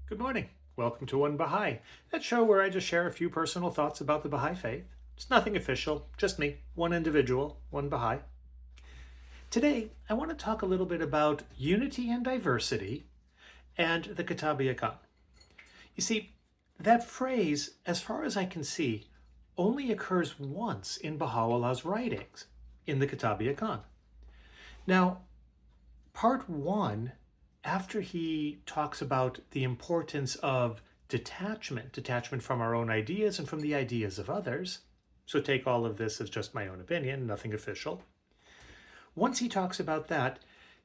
Good morning. Welcome to One Baha'i, that show where I just share a few personal thoughts about the Baha'i faith. It's nothing official, just me, one individual, one Baha'i. Today, I want to talk a little bit about unity and diversity and the Kitab-i-Iqan. You see, that phrase, as far as I can see, only occurs once in Baha'u'llah's writings, in the Kitab-i-Iqan. Now, part one, after he talks about the importance of detachment from our own ideas and from the ideas of others, so take all of this as just my own opinion, nothing official. Once he talks about that,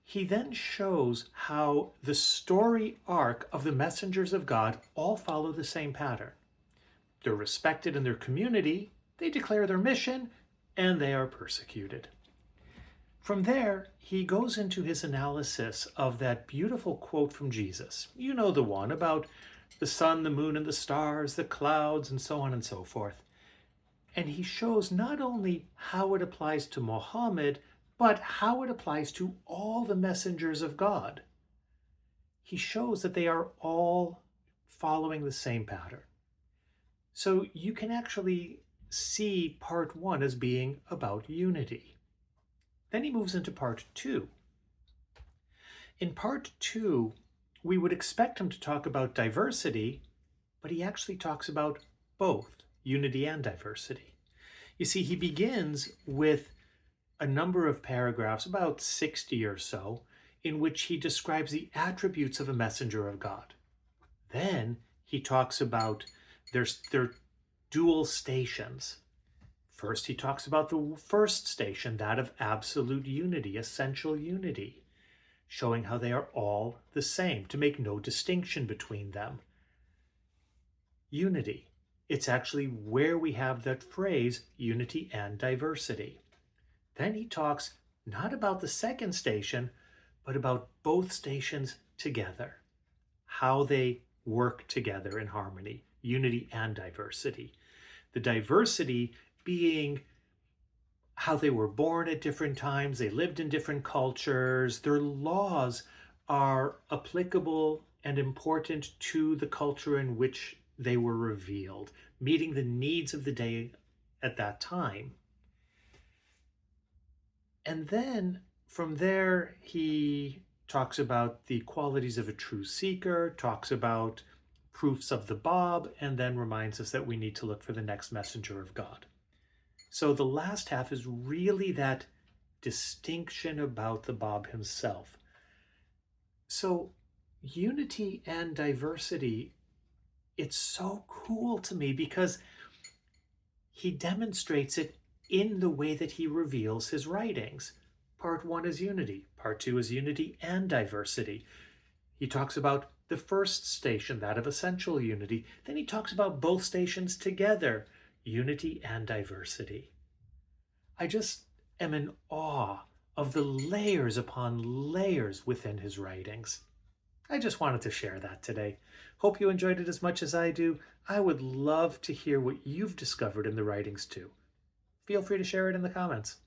he then shows how the story arc of the messengers of God all follow the same pattern. They're respected in their community, they declare their mission, and they are persecuted. From there, he goes into his analysis of that beautiful quote from Jesus. You know the one about the sun, the moon, and the stars, the clouds, and so on and so forth. And he shows not only how it applies to Muhammad, but how it applies to all the messengers of God. He shows that they are all following the same pattern. So you can actually see part one as being about unity. Then he moves into part two. In part two, we would expect him to talk about diversity, but he actually talks about both unity and diversity. You see, he begins with a number of paragraphs, about 60 or so, in which he describes the attributes of a messenger of God. Then he talks about their dual stations. First, he talks about the first station, that of absolute unity, essential unity, showing how they are all the same, to make no distinction between them. Unity. It's actually where we have that phrase, unity and diversity. Then he talks not about the second station, but about both stations together, how they work together in harmony, unity and diversity. The diversity being how they were born at different times, they lived in different cultures, their laws are applicable and important to the culture in which they were revealed, meeting the needs of the day at that time. And then from there, he talks about the qualities of a true seeker, talks about proofs of the Bab, and then reminds us that we need to look for the next messenger of God. So the last half is really that distinction about the Bab himself. So unity and diversity, it's so cool to me because he demonstrates it in the way that he reveals his writings. Part one is unity. Part two is unity and diversity. He talks about the first station, that of essential unity. Then he talks about both stations together, unity and diversity. I just am in awe of the layers upon layers within his writings. I just wanted to share that today. Hope you enjoyed it as much as I do. I would love to hear what you've discovered in the writings too. Feel free to share it in the comments.